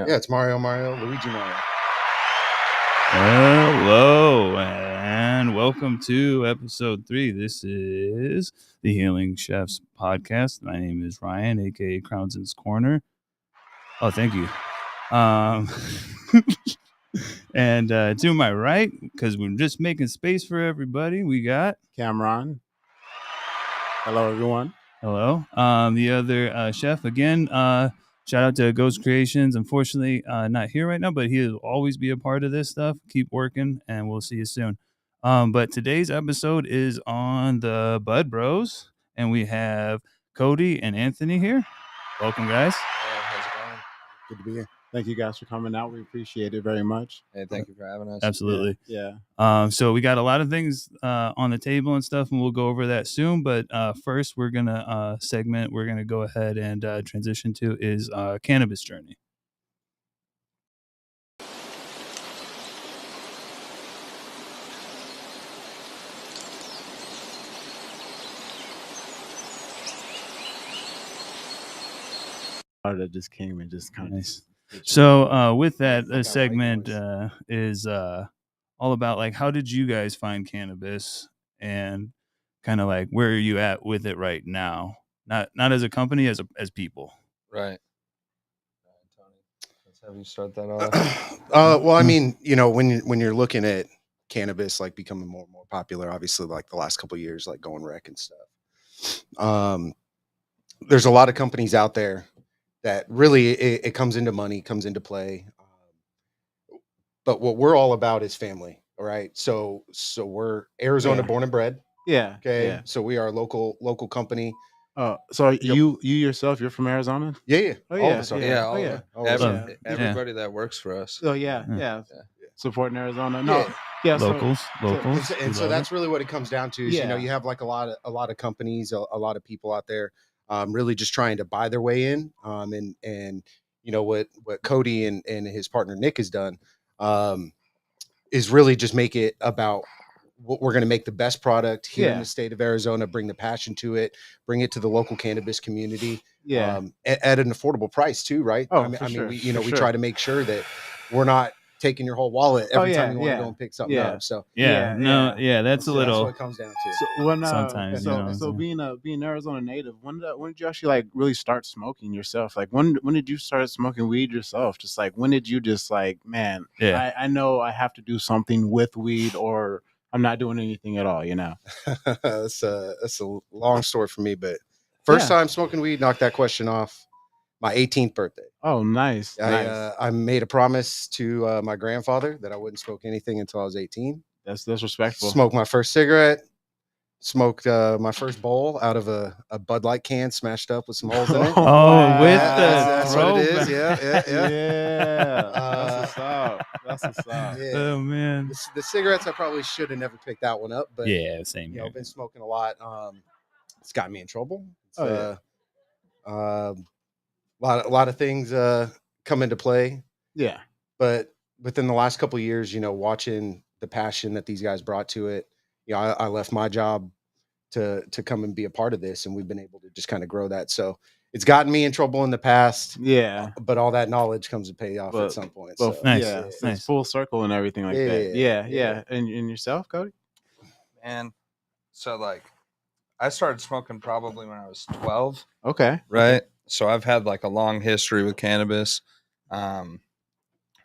Yeah, it's Mario, Luigi Mario. Hello, and welcome to episode 3. This is the Healing Chefs podcast. My name is Ryan, aka Crownson's Corner. Oh, thank you. And to my right, because we're just making space for everybody, we got Cameron. Hello, everyone. Hello. The other chef again. Shout out to Ghost Creations. Unfortunately, not here right now, but he'll always be a part of this stuff. Keep working, and we'll see you soon. But today's episode is on the Bud Bros, and we have Cody and Anthony here. Welcome, guys. Hey, how's it going? Good to be here. Thank you guys for coming out. We appreciate it very much. Hey, thank you for having us. Absolutely. Yeah. So we got a lot of things on the table and stuff, and we'll go over that soon. But first, we're gonna segment. We're gonna go ahead and transition to is cannabis journey. That just came and just kind of Nice. So with that, the segment is all about like how did you guys find cannabis and kind of like where are you at with it right now? Not as a company, as people. Right. Tony, let's have you start that off. Well, I mean, you know, when you're looking at cannabis like becoming more and more popular, obviously, like the last couple of years, like going rec and stuff. There's a lot of companies out there that really it comes into money, comes into play. But what we're all about is family. All right. So we're Arizona born and bred. Yeah. Okay. Yeah. So we are a local company. So you yourself, you're from Arizona? Yeah. Oh, All yeah. of us are. Yeah, All of us are. everybody that works for us. Oh, yeah. Supporting Arizona. No. Yeah. Yeah. Locals. And so that's really what it comes down to. Is, Yeah. you know, you have like a lot of companies, a lot of people out there, really just trying to buy their way in. And you know what Cody and his partner Nick has done, is really just make it about what we're going to make the best product here in the state of Arizona, bring the passion to it, bring it to the local cannabis community, at an affordable price too, right? Oh, I mean, sure. we try to make sure that we're not taking your whole wallet every time you want to go and pick something up. So that's a little. That's what it comes down to. So when, Sometimes, so, you know, so being an Arizona native, when did you actually like really start smoking yourself? Like when did you start smoking weed yourself? Just like when did you just like, man, I know I have to do something with weed or I'm not doing anything at all, you know? That's a long story for me, but first time smoking weed, knocked that question off my 18th birthday. Oh, nice. I made a promise to my grandfather that I wouldn't smoke anything until I was 18. That's respectful. Smoked my first cigarette. Smoked my first bowl out of a Bud Light can smashed up with some holes in it. That's what it is. Yeah. That's what's up. Yeah. Oh man. The cigarettes, I probably should have never picked that one up, but same. You know, I've been smoking a lot. It's got me in trouble. A lot of things come into play. Yeah. But within the last couple of years, you know, watching the passion that these guys brought to it, you know, I left my job to come and be a part of this, and we've been able to just kind of grow that. So it's gotten me in trouble in the past. Yeah. But all that knowledge comes to pay off at some point. Well, so, nice. It's full circle and everything like that. Yeah. And yourself, Cody? Man, so like I started smoking probably when I was 12. Okay. Right. So I've had like a long history with cannabis. I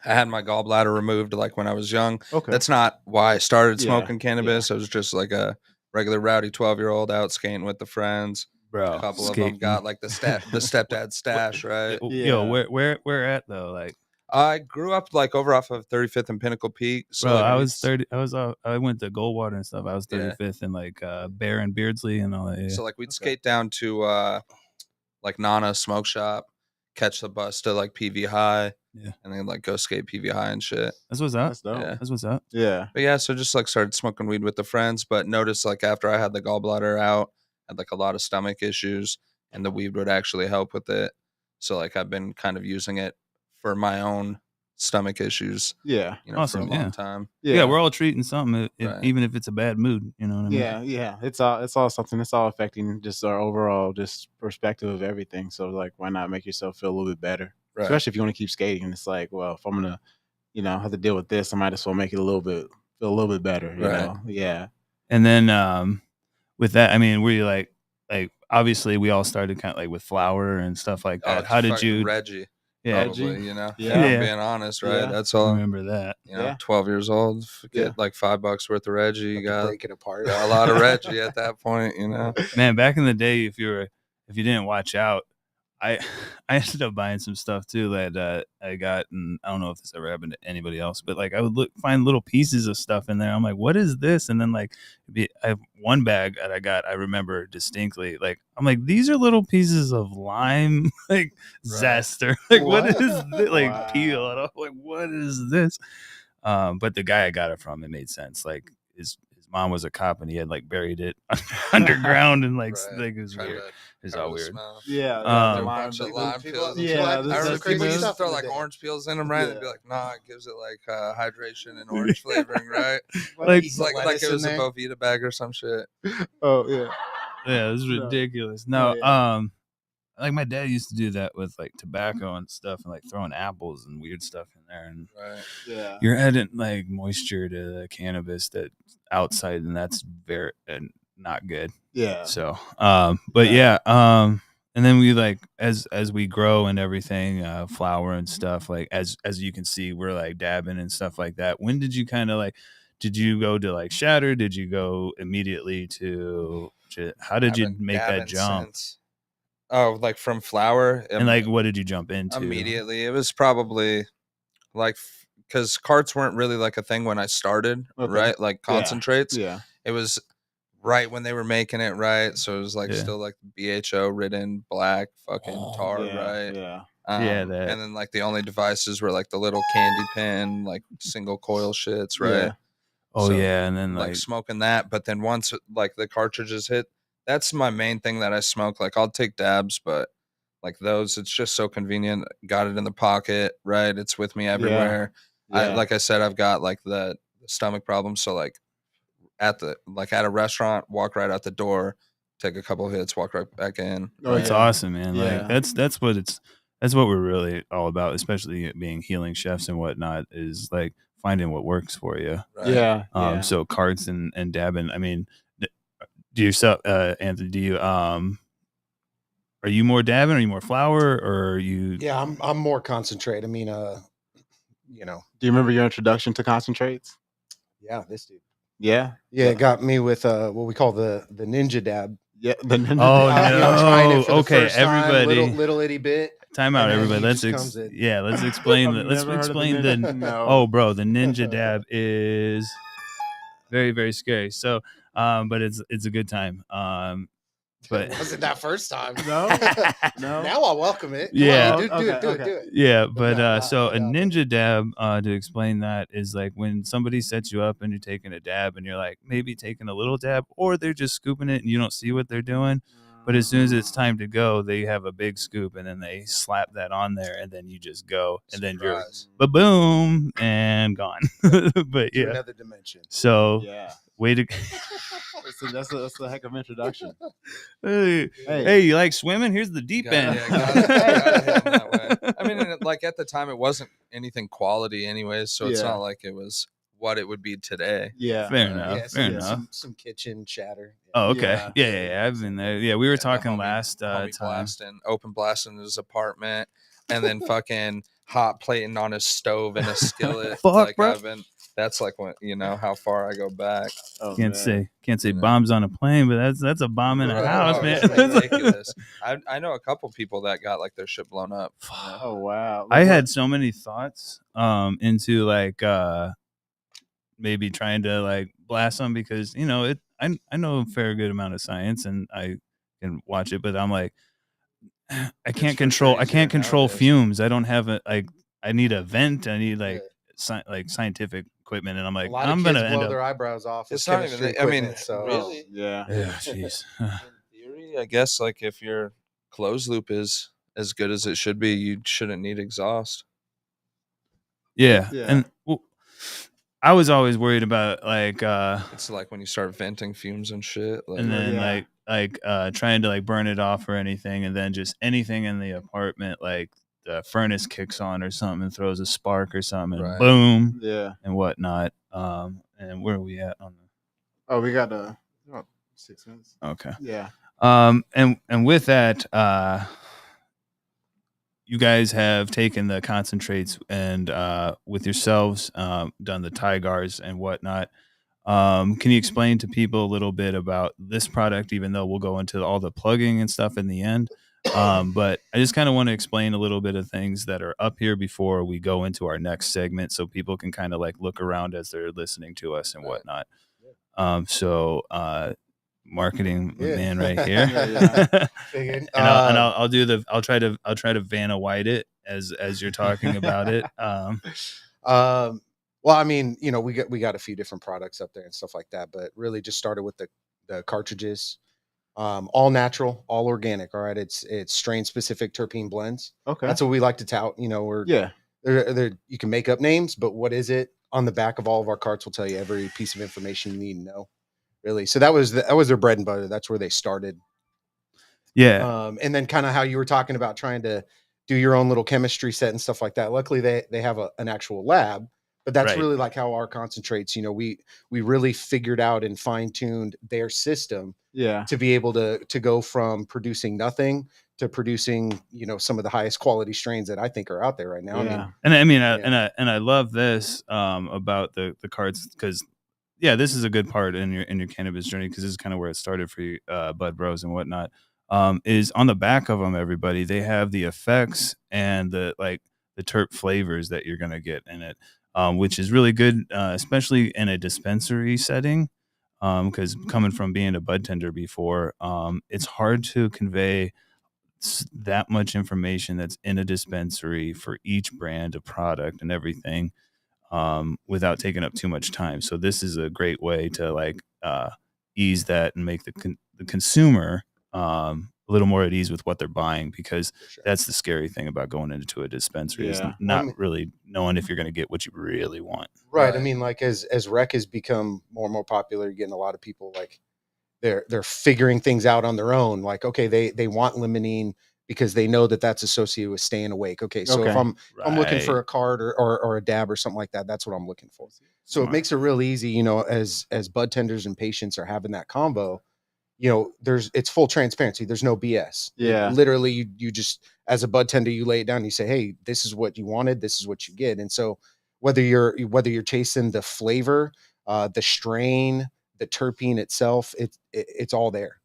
had my gallbladder removed like when I was young. Okay. That's not why I started smoking cannabis. I was just like a regular rowdy 12-year-old out skating with the friends. Bro, a couple of them got like the stepdad stash, right? Yo, where at though? Like I grew up like over off of 35th and Pinnacle Peak. So bro, like, I was 30. I went to Goldwater and stuff. I was 35th and like Bear and Beardsley and all that. Yeah. So like we'd skate down to like Nana Smoke Shop, catch the bus to like PV High, and then like go skate PV High and shit. That's what's up. That's dope. Yeah. That's what's up. Yeah. But yeah, so just like started smoking weed with the friends, but noticed like after I had the gallbladder out, I had like a lot of stomach issues, and the weed would actually help with it. So like I've been kind of using it for my own stomach issues. Yeah. You know, Awesome, for a long time. Yeah, we're all treating something, Right. even if it's a bad mood. You know what I mean? Yeah. It's all something. It's all affecting just our overall just perspective of everything. So like, why not make yourself feel a little bit better? Right. especially if you want to keep skating. It's like, well, if I'm gonna, have to deal with this, I might as well make it feel a little bit better. You Right. know, yeah. And then with that, I mean, were you like obviously we all started kind of like with flour and stuff like that. How did you? Reggie? Yeah, Probably, Yeah. I'm being honest, right? Yeah. That's I all. remember that. 12 years old, get like $5 worth of Reggie. You Have to got break it apart. a lot of Reggie at that point, Man, back in the day, if you didn't watch out, I I ended up buying some stuff too that I got, and I don't know if this ever happened to anybody else, but like I would find little pieces of stuff in there. I'm like, what is this? And then like I have one bag that I got, I remember distinctly. Like I'm like, these are little pieces of lime, like zest, or like what is this? Like peel? And I'm like, what is this? But the guy I got it from, it made sense. Like his mom was a cop, and he had like buried it underground, and like it was weird. It's all weird. Yeah, a bunch of lime peels. Yeah, I remember people used to throw like orange. orange peels in them, right? They'd be like, "Nah, it gives it like hydration and orange flavoring, right?" Like it's like it was a Bovita bag or some shit. Oh yeah, yeah, it was ridiculous. No, like my dad used to do that with like tobacco and stuff, and like throwing apples and weird stuff in there, and you're adding like moisture to the cannabis that's outside, and that's very not good. Yeah. So, but and then we like as we grow and everything, flour and stuff, like as you can see, we're like dabbing and stuff like that. When did you kind of like? Did you go to like shatter? Did you go immediately to? How did you make that jump? Since. Oh, like from flour, and like what did you jump into? Immediately, it was probably like because carts weren't really like a thing when I started, right? Like concentrates. Yeah. It was right when they were making it, right? So it was like still like BHO written black fucking tar, right? Yeah. And then like the only devices were like the little candy pen, like single coil shits, right? Yeah. Oh yeah, and then like smoking that, but then once like the cartridges hit, that's my main thing that I smoke. Like I'll take dabs, but like those, it's just so convenient. Got it in the pocket, right? It's with me everywhere. Like I said, I've got like the stomach problem, so like at a restaurant, walk right out the door, take a couple hits, walk right back in. Oh, that's awesome, man. Like that's what we're really all about, especially being healing chefs and whatnot, is like finding what works for you. Right? So carts and dabbing. I mean, do you Anthony? Do you are you more dabbing? Are you more flour? Or are you? Yeah, I'm more concentrate. I mean, Do you remember your introduction to concentrates? Yeah, this dude. Yeah, it got me with what we call the ninja dab. Yeah, the ninja. No. Trying it for the Okay, first time, everybody. little itty bit. Time out, everybody. Let's explain that. Let's explain Oh, bro, the ninja dab is very, very scary. So, but it's a good time. But it wasn't that first time. No. Now I'll welcome it. Yeah. Do it. Yeah, but so a ninja dab, to explain that, is like when somebody sets you up and you're taking a dab and you're like maybe taking a little dab, or they're just scooping it and you don't see what they're doing. But as soon as it's time to go, they have a big scoop and then they slap that on there and then you just go and then you're ba-boom and gone. But to another dimension. So way to that's a heck of introduction. Hey, you like swimming? Here's the deep end. Gotta hit 'em that way. I mean, like at the time, it wasn't anything quality, anyways. So it's not like it was what it would be today. Yeah, fair enough. Some kitchen chatter. Oh, okay. Yeah. I've been there. Yeah, we were talking last time. Open blasting his apartment, and then fucking hot plating on his stove in a skillet. Fuck, bro. That's like when how far I go back. Oh, can't say bombs on a plane, but that's a bomb in a house, man. It's ridiculous. I know a couple people that got like their shit blown up. Oh wow! I had so many thoughts into like maybe trying to like blast them because I know a fair good amount of science and I can watch it, but I'm like I can't control fumes. I don't have I need a vent. I need like scientific equipment, and I'm like, I'm gonna blow their eyebrows off. It's not even. I mean, so really, yeah. Jeez. In theory, I guess like if your closed loop is as good as it should be, you shouldn't need exhaust. Yeah. And I was always worried about like it's like when you start venting fumes and shit, like, and then like trying to like burn it off or anything, and then just anything in the apartment like the furnace kicks on or something and throws a spark or something, and Right. boom, Yeah. and whatnot. And where are we at on the? Oh, we got 6 minutes. Okay. Yeah. And with that, you guys have taken the concentrates and with yourselves done the Tigars and whatnot. Can you explain to people a little bit about this product, even though we'll go into all the plugging and stuff in the end? But I just kind of want to explain a little bit of things that are up here before we go into our next segment, so people can kind of like look around as they're listening to us and whatnot. So marketing man right here. And I'll try to Vanna White it as you're talking about it. Well, I mean, you know, we got a few different products up there and stuff like that, but really just started with the cartridges, all natural, all organic. All right, it's strain specific terpene blends. Okay, that's what we like to tout. You know, you can make up names, but what is it? On the back of all of our carts will tell you every piece of information you need to know. Really, so that was their bread and butter. That's where they started. Yeah. And then kind of how you were talking about trying to do your own little chemistry set and stuff like that. Luckily, they have an actual lab, but that's really like how our concentrates. You know, we really figured out and fine tuned their system. Yeah. To be able to go from producing nothing to producing, you know, some of the highest quality strains that I think are out there right now. Yeah. I love this about the cards, because this is a good part in your cannabis journey, because this is kind of where it started for you, Bud Bros and whatnot. Is on the back of them, everybody, they have the effects and the terp flavors that you're gonna get in it, which is really good, especially in a dispensary setting. Because coming from being a bud tender before, it's hard to convey that much information that's in a dispensary for each brand of product and everything, without taking up too much time. So this is a great way to ease that and make the consumer a little more at ease with what they're buying, because that's the scary thing about going into a dispensary is not really knowing if you're going to get what you really want. Right. I mean, like as rec has become more and more popular, you're getting a lot of people like they're figuring things out on their own. Like, okay, they want limonene because they know that that's associated with staying awake. Okay, so if I'm looking for a card or a dab or something like that, that's what I'm looking for. So it makes it real easy, you know, as bud tenders and patients are having that combo. You know, it's full transparency. There's no BS. Yeah. Literally, you just, as a bud tender, you lay it down and you say, hey, this is what you wanted. This is what you get. And so whether you're chasing the flavor, the strain, the terpene itself, it's all there.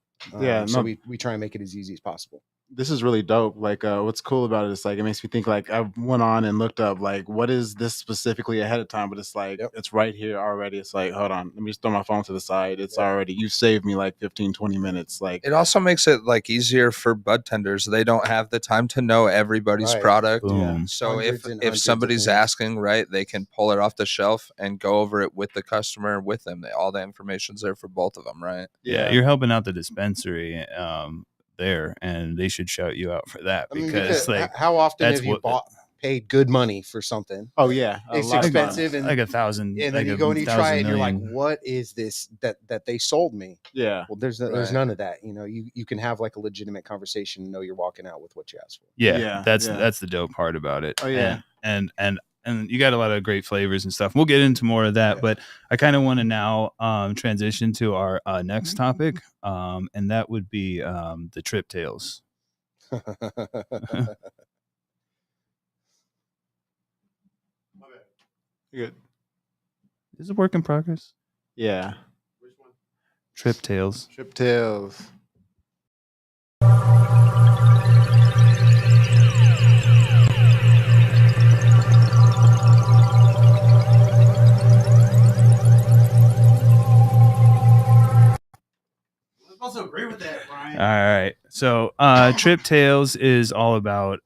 So we try and make it as easy as possible. This is really dope. Like, what's cool about it is like it makes me think. Like, I went on and looked up like what is this specifically ahead of time, but it's like it's right here already. It's like, hold on, let me just throw my phone to the side. It's already, you saved me like 15-20 minutes. Like, it also makes it like easier for bud tenders. They don't have the time to know everybody's product. So if somebody's asking, right, they can pull it off the shelf and go over it with the customer with them. All the information's there for both of them, right? Yeah, you're helping out the dispensary there, and they should shout you out for that, because like, how often have you paid good money for something? Oh yeah, it's expensive, and like $1,000, and then you go and you try it and you're like, what is this that they sold me? Yeah. Well, there's none of that. You know, you can have like a legitimate conversation and know you're walking out with what you asked for. That's the dope part about it. Oh yeah. And you got a lot of great flavors and stuff. We'll get into more of that, but I kind of want to now transition to our next topic, and that would be the trip tails. Good. Is it a work in progress? Yeah. Which one? Trip tails. Trip tails. Also agree with that, Brian. All right. So Trip Tales is all about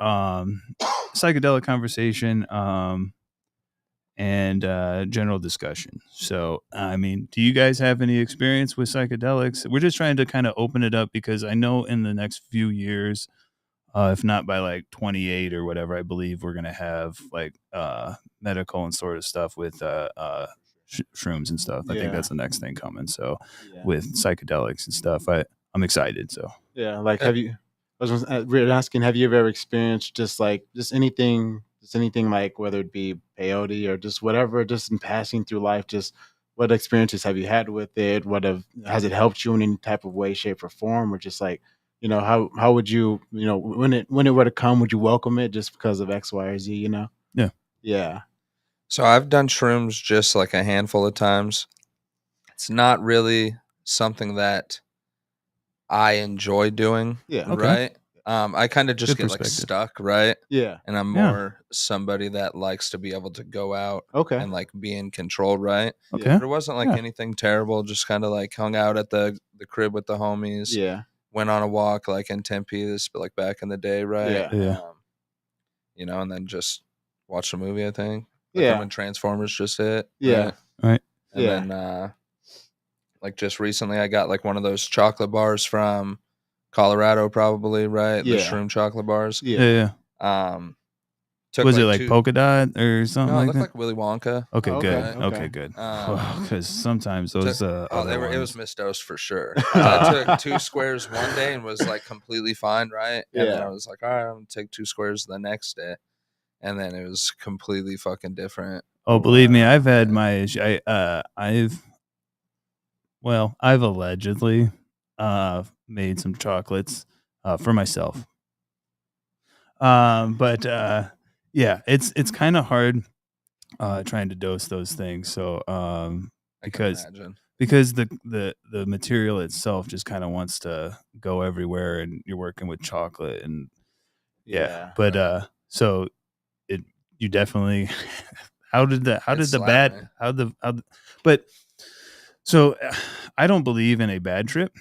psychedelic conversation and general discussion. So, I mean, do you guys have any experience with psychedelics? We're just trying to kind of open it up, because I know in the next few years, if not by like 28 or whatever, I believe we're going to have like medical and sort of stuff with shrooms and stuff. I think that's the next thing coming. So with psychedelics and stuff, I'm excited. So yeah, like have you I was just, really asking, have you ever experienced just anything like whether it be peyote or just whatever, just in passing through life, just what experiences have you had with it? Has it helped you in any type of way, shape, or form, or just like how would you when it were to come, would you welcome it just because of X, Y, or Z? Yeah. Yeah. So I've done shrooms just like a handful of times. It's not really something that I enjoy doing, Yeah. Okay. right? I kind of just Good get like perspective. stuck, right? Yeah. And I'm Yeah. more somebody that likes to be able to go out Okay. and like be in control, right? Okay. But it wasn't like Yeah. anything terrible. Just kind of like hung out at the crib with the homies. Yeah. Went on a walk like in Tempe, this but like back in the day, right? Yeah. Yeah. And then just watched a movie. I think like Yeah. when Transformers just hit, Yeah. right? Right. And Yeah. then like just recently, I got like one of those chocolate bars from Colorado, probably, right? The Yeah. shroom chocolate bars. Yeah. Took Was like it like two. polka dot or something No, it like looked that? like Willy Wonka. Okay, Oh, good. okay, Okay, okay. good. Um, Because sometimes those other it ones. was misdosed for sure. 'Cause I took 2 squares one day and was like completely fine, right? And then Yeah. I was like, all right, I'm gonna take 2 squares the next day, and then it was completely fucking different. Oh, believe me, Wow. I've had my issue. I've allegedly made some chocolates for myself. But yeah, it's kind of hard trying to dose those things. So I can because imagine. the material itself just kind of wants to go everywhere, and you're working with chocolate, and yeah. But so it you definitely how did the It slapped me. but so I don't believe in a bad trip.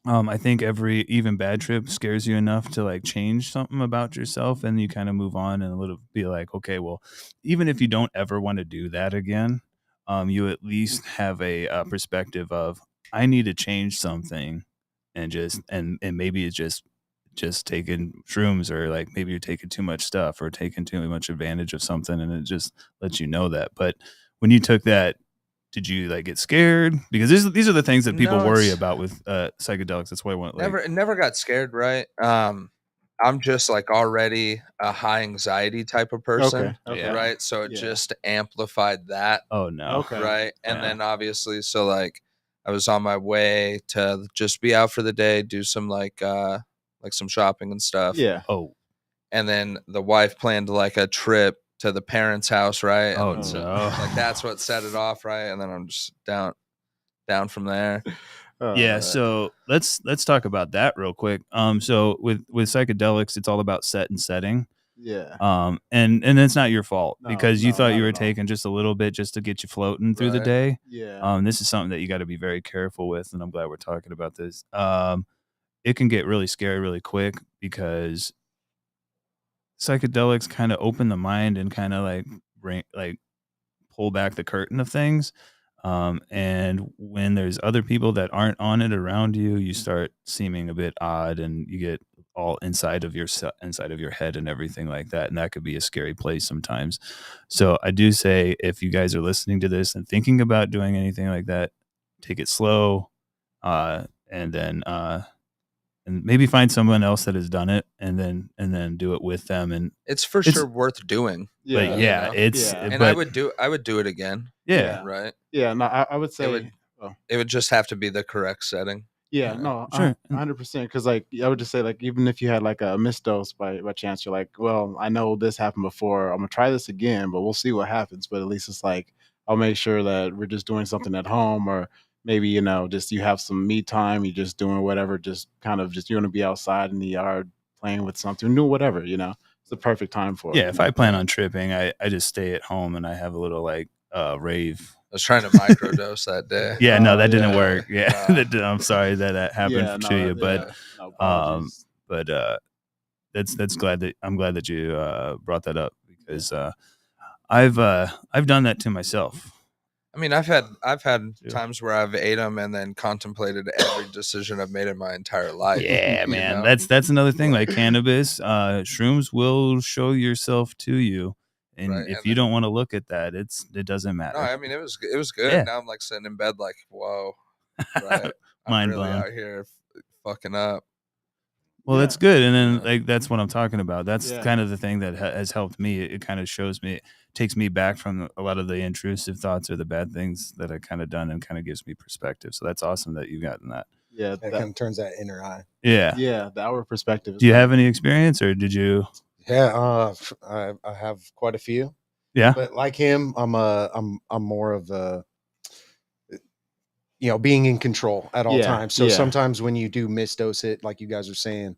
I think every even bad trip scares you enough to like change something about yourself, and you kind of move on and be like, okay, well, even if you don't ever want to do that again, you at least have a perspective of I need to change something, and maybe it's just taking shrooms, or like maybe you're taking too much stuff or taking too much advantage of something, and it just lets you know that. But when you took that, did you like get scared? Because these are the things that people No, worry it's about with psychedelics. That's why I want never got scared, right? I'm just like already a high anxiety type of person, Okay. right? So it Yeah. just amplified that, oh no. Okay. right? And Yeah. then obviously, so like I was on my way to just be out for the day, do some like some shopping and stuff. Yeah. Oh. And then the wife planned like a trip to the parents' house, right? Oh, And so no. like that's what set it off, right? And then I'm just down from there. Yeah, so let's talk about that real quick. So with psychedelics, it's all about set and setting. Yeah. And it's not your fault No, because you no, thought not you were at all. taking just a little bit just to get you floating through the Right. day. Yeah. This is something that you got to be very careful with, and I'm glad we're talking about this. It can get really scary really quick because psychedelics kind of open the mind and kind of like pull back the curtain of things. And when there's other people that aren't on it around you, you start seeming a bit odd, and you get all inside of your head and everything like that. And that could be a scary place sometimes. So I do say, if you guys are listening to this and thinking about doing anything like that, take it slow, and then and maybe find someone else that has done it, and then do it with them. And It's for sure worth doing. Yeah. but yeah, know? it's Yeah. And but, I would do it again, yeah. right? Yeah. No, I would say. would- It would just have to be the correct setting. Yeah, Yeah. no, Sure. 100%. Because like I would just say, like, even if you had like a misdose by chance, you're like, well, I know this happened before. I'm gonna try this again, but we'll see what happens. But at least it's like I'll make sure that we're just doing something at home, or maybe just you have some me time. You're just doing whatever, just kind of just you want to be outside in the yard playing with something, doing whatever. It's the perfect time for it. Yeah, if I plan on tripping, I just stay at home and I have a little like rave. I was trying to microdose that day. Yeah, no, that didn't yeah. work. Yeah, I'm sorry that happened Yeah, to no, you, yeah. No, apologies. but that's I'm glad that you brought that up, because I've done that to myself. I mean, I've had times where I've ate them and then contemplated every decision I've made in my entire life. Yeah, you man, know? that's another thing. Like cannabis, shrooms will show yourself to you. And Right, if and you then- don't want to look at that, it doesn't matter. No, I mean it was good. Yeah. Now I'm like sitting in bed like, whoa, right? I'm Mind really blown. out here fucking up. Well, that's good, and then, like, that's what I'm talking about. That's Yeah. kind of the thing that has helped me. It kind of shows me takes me back from a lot of the intrusive thoughts or the bad things that I kinda done and kinda gives me perspective, so that's awesome that you've gotten that. Yeah, It kind of turns that inner eye. Yeah. yeah, the outward perspective is Do you have pretty any experience, or did you Yeah, I have quite a few, Yeah? but like him, I'm more of a, being in control at all Yeah, times. So yeah. sometimes when you do misdose it, like you guys are saying,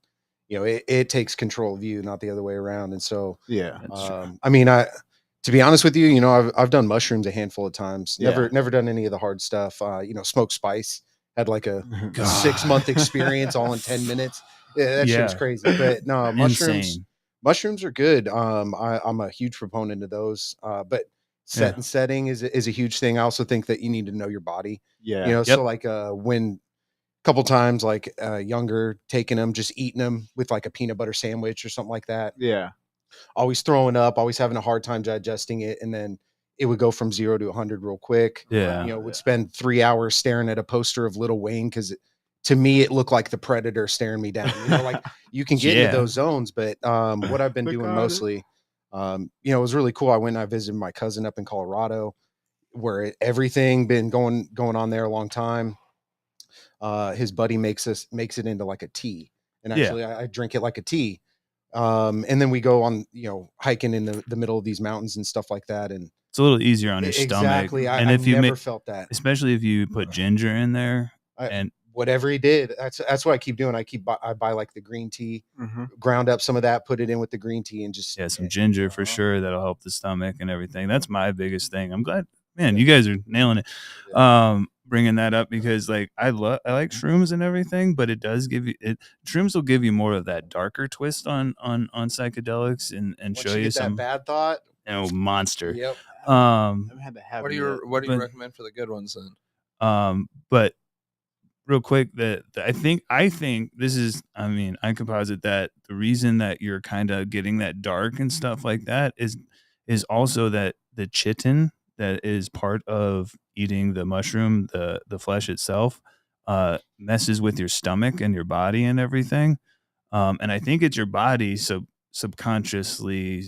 it takes control of you, not the other way around. And so, Yeah. That's true. I mean, to be honest with you, I've done mushrooms a handful of times. Yeah. Never done any of the hard stuff. Smoked spice, had like a God. 6-month experience all in 10 minutes. Yeah, that shit was Yeah. crazy. But no, Insane. mushrooms are good. I'm a huge proponent of those. But Yeah. setting is a huge thing. I also think that you need to know your body. Yeah. So like when couple times like younger taking them, just eating them with like a peanut butter sandwich or something like that, Yeah. always throwing up, always having a hard time digesting it, and then it would go from 0 to 100 real quick. Yeah. Would spend 3 hours staring at a poster of Little Wayne because to me it looked like the Predator staring me down. Like you can get into Yeah. those zones, but what I've been The doing God. mostly, it was really cool. I went and I visited my cousin up in Colorado, where everything been going on there a long time. His buddy makes it into like a tea, and Yeah. actually I drink it like a tea. And then we go on, hiking in the middle of these mountains and stuff like that. And It's a little easier on your stomach. exactly, And I if you never make felt that. especially if you put ginger in there and Whatever he did, that's what I keep doing. I buy like the green tea, ground up some of that, put it in with the green tea, and just some ginger for sure, that'll help the stomach and everything. That's my biggest thing. I'm glad, man, you guys are nailing it. Bringing that up because like I like shrooms and everything, but it does give you shrooms will give you more of that darker twist on psychedelics and once show you you get some that bad thought. monster. Yep. I've had to have What do you recommend for the good ones then? But real quick, that I think this is, I mean, I can posit that the reason that you're kind of getting that dark and stuff like that is also that the chitin that is part of eating the mushroom, the flesh itself, messes with your stomach and your body and everything. And I think it's your body subconsciously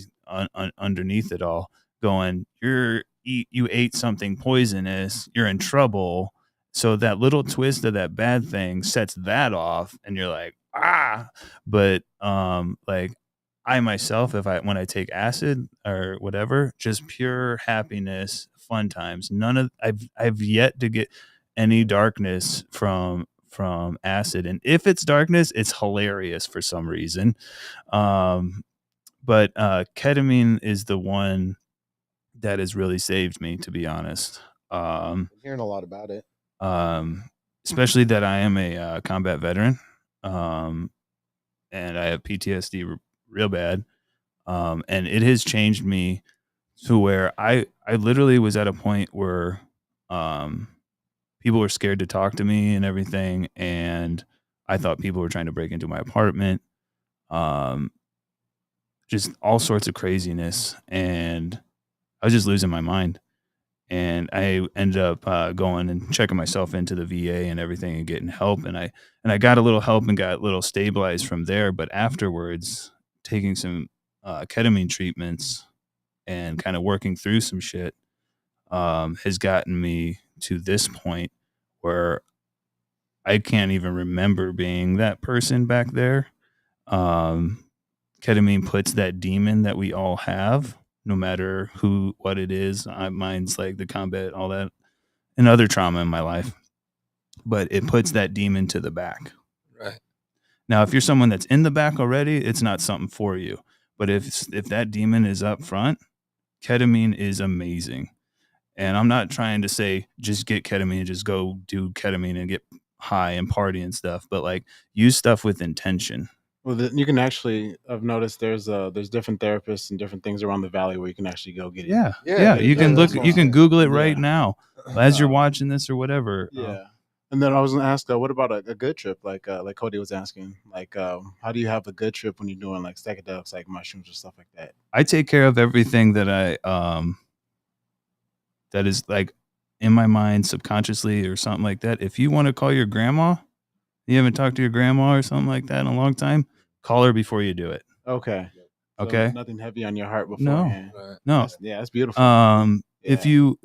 underneath it all going, you ate something poisonous, you're in trouble. So that little twist of that bad thing sets that off, and you're like, ah. But like I myself, when I take acid or whatever, just pure happiness, fun times. I've yet to get any darkness from acid, and if it's darkness, it's hilarious for some reason. But ketamine is the one that has really saved me, to be honest. I'm hearing a lot about it. Especially that I am a combat veteran, and I have PTSD real bad, and it has changed me to where I literally was at a point where people were scared to talk to me and everything, and I thought people were trying to break into my apartment, just all sorts of craziness, and I was just losing my mind. And I ended up going and checking myself into the VA and everything and getting help. And I got a little help and got a little stabilized from there. But afterwards, taking some ketamine treatments and kind of working through some shit has gotten me to this point where I can't even remember being that person back there. Ketamine puts that demon that we all have, no matter what it is. Mine's like the combat, all that, and other trauma in my life. But it puts that demon to the back. Right. Now, if you're someone that's in the back already, it's not something for you. But if that demon is up front, ketamine is amazing. And I'm not trying to say just get ketamine and just go do ketamine and get high and party and stuff, but like use stuff with intention. Well, you can actually. I've noticed there's different therapists and different things around the valley where you can actually go get it. Yeah. You can look. You can Google it right now as you're watching this or whatever. Yeah. And then I was gonna ask, what about a good trip? Like Cody was asking, like, how do you have a good trip when you're doing like psychedelics, like mushrooms or stuff like that? I take care of everything that that is like in my mind subconsciously or something like that. If you want to call your grandma, You haven't talked to your grandma or something like that in a long time? Call her before you do it. Okay. Okay. So nothing heavy on your heart No, beforehand. no. That's beautiful. If you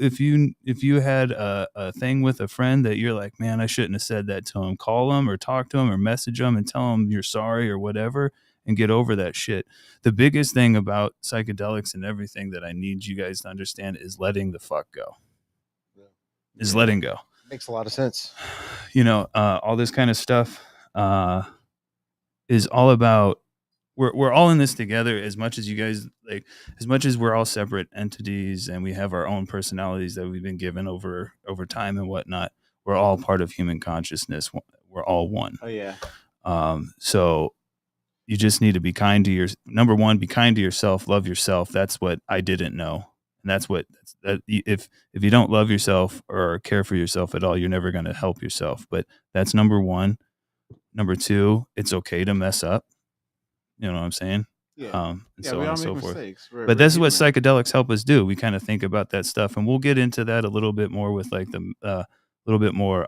had a thing with a friend that you're like, man, I shouldn't have said that to him, call him or talk to him or message him and tell him you're sorry or whatever and get over that shit. The biggest thing about psychedelics and everything that I need you guys to understand is letting the fuck go. Is letting go. Makes a lot of sense. You know, all this kind of stuff is all about we're all in this together. As much as you guys like, as much as we're all separate entities and we have our own personalities that we've been given over time and whatnot, we're all part of human consciousness. We're all one. Oh yeah. So you just need to be kind to number one, be kind to yourself, love yourself. That's what I didn't know. And that's what, if you don't love yourself or care for yourself at all, you're never going to help yourself. But that's number one. Number two, it's okay to mess up. You know what I'm saying? Yeah. And Yeah, so we on all and so make forth. mistakes. But this is what human. psychedelics help us do. We kind of think about that stuff, and we'll get into that a little bit more with like the little bit more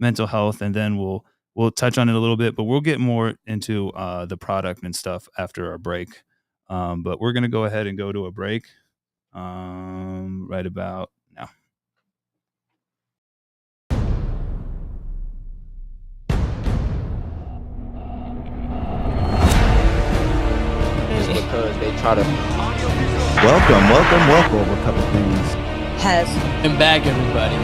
mental health, and then we'll touch on it a little bit, but we'll get more into the product and stuff after our break. But we're gonna go ahead and go to a break right about now. Because they try to welcome a couple things has and back everybody.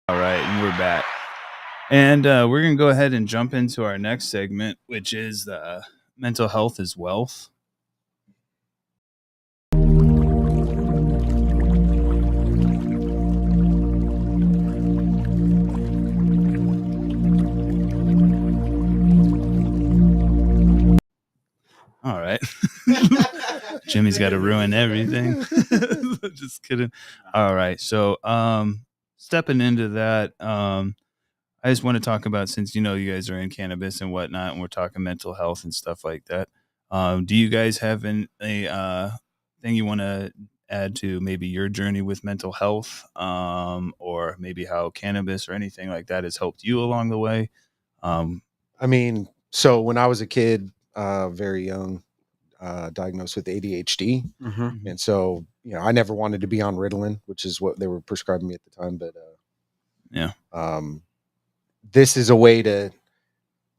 All right, and we're back. And we're going to go ahead and jump into our next segment, which is mental health is wealth. All right. Jimmy's got to ruin everything. Just kidding. All right. So stepping into that, I just want to talk about, since you guys are in cannabis and whatnot, and we're talking mental health and stuff like that. Do you guys have a thing you want to add to maybe your journey with mental health, or maybe how cannabis or anything like that has helped you along the way? I mean, so when I was a kid, very young, diagnosed with ADHD, and so I never wanted to be on Ritalin, which is what they were prescribing me at the time. But this is a way to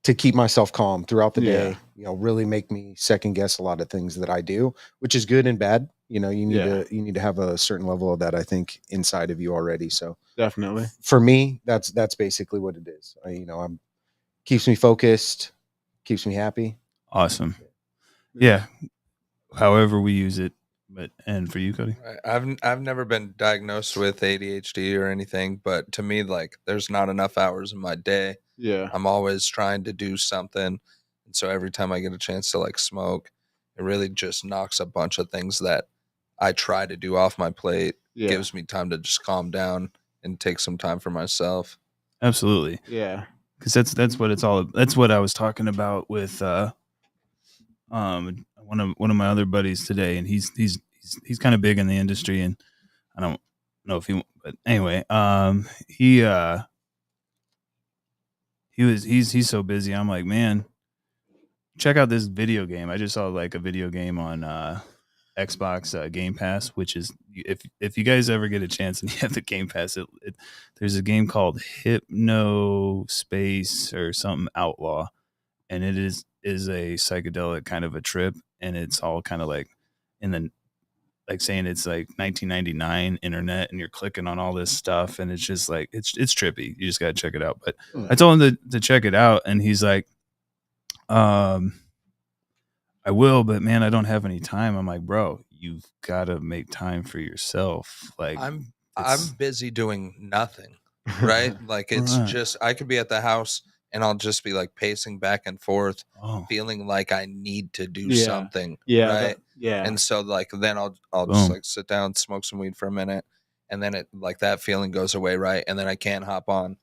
keep myself calm throughout the day. Really make me second guess a lot of things that I do, which is good and bad. You need to have a certain level of that, I think, inside of you already. So definitely, for me, that's basically what it is. I'm keeps me focused, keeps me happy. Awesome. Yeah. However we use it. And for you, Cody? I've never been diagnosed with ADHD or anything, but to me, like, there's not enough hours in my day. Yeah. I'm always trying to do something. And so every time I get a chance to like smoke, it really just knocks a bunch of things that I try to do off my plate. Yeah. Gives me time to just calm down and take some time for myself. Absolutely. Yeah. Because that's what it's all. That's what I was talking about with one of my other buddies today, and he's kind of big in the industry, and I don't know if he, but anyway, he's so busy. I'm like, man, check out this video game. I just saw like a video game on Xbox Game Pass, which is if you guys ever get a chance and you have the Game Pass, there's a game called Hypno Space or something Outlaw, and it is a psychedelic kind of a trip, and it's all kind of like in the like saying it's like 1999 internet, and you're clicking on all this stuff, and it's just like it's trippy. You just gotta check it out. But I told him to check it out, and he's like, I will, but man, I don't have any time. I'm like, bro, you've got to make time for yourself. Like I'm busy doing nothing, right? Like it's just I could be at the house and I'll just be like pacing back and forth, feeling like I need to do something, right? And so like then I'll just like sit down, smoke some weed for a minute, and then it like that feeling goes away, right? And then I can't hop on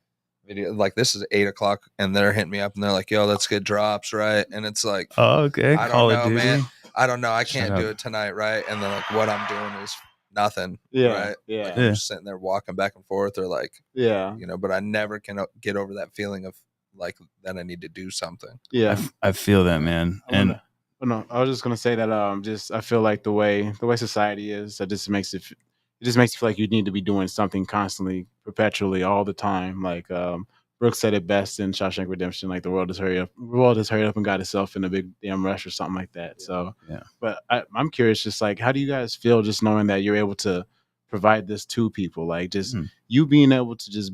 video. Like this is 8 o'clock, and they're hitting me up, and they're like, "Yo, let's get drops, right?" And it's like, oh, okay, I don't know, man. I don't know. I can't do it tonight, right? And then like what I'm doing is nothing, right? Like, I'm just sitting there walking back and forth, or like, you know. But I never can get over that feeling of like that I need to do something. I feel that, man. And no, I was just gonna say that just I feel like the way society is, it just makes you feel like you need to be doing something constantly, perpetually, all the time. Like Brooks said it best in Shawshank Redemption, like the world has hurried up and got itself in a big damn rush or something like that. So but I'm curious, just like how do you guys feel just knowing that you're able to provide this to people? Like just you being able to just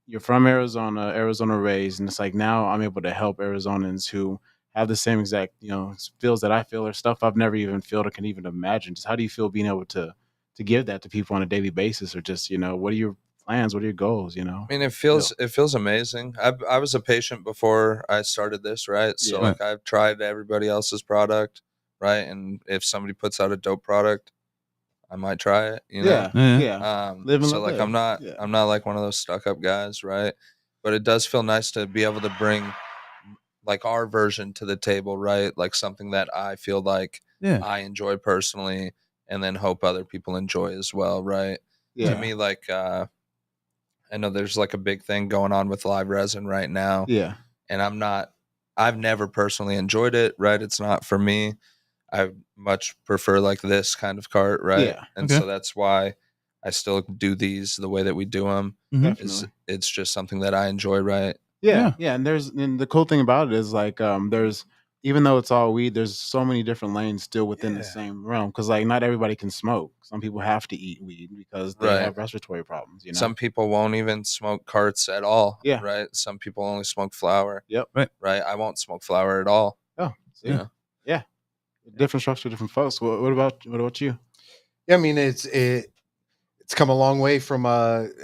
you're from Arizona raised, and it's like now I'm able to help Arizonans who have the same exact, feels that I feel or stuff I've never even felt or can even imagine. Just how do you feel being able to give that to people on a daily basis, or just, what are your plans? What are your goals? I mean, it feels amazing. I was a patient before I started this, right? So like I've tried everybody else's product, right? And if somebody puts out a dope product, I might try it, you know? So like I'm not like one of those stuck up guys, right? But it does feel nice to be able to bring like our version to the table, right? Like something that I feel like I enjoy personally, and then hope other people enjoy as well, right? To me, like I know there's like a big thing going on with live resin right now. And I've never personally enjoyed it, right? It's not for me. I much prefer like this kind of cart, right? And so that's why I still do these the way that we do them. It's just something that I enjoy, right? And the cool thing about it is like there's, even though it's all weed, there's so many different lanes still within the same realm, because like not everybody can smoke. Some people have to eat weed because they have respiratory problems, Some people won't even smoke carts at all, right? Some people only smoke flower, right? I won't smoke flower at all. Different structure, different folks. What about you? I mean, it's come a long way from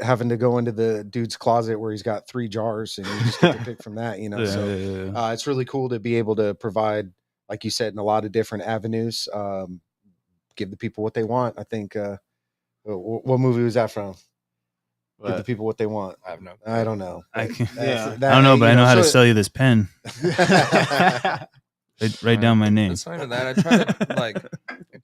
having to go into the dude's closet where he's got 3 jars and you just get to pick from that, it's really cool to be able to provide, like you said, in a lot of different avenues, give the people what they want. I think what movie was that from? Give the people what they want. I have no clue. I don't know. I don't know, but I know how to sell you this pen. Write down my name. It's not even that. I try to like,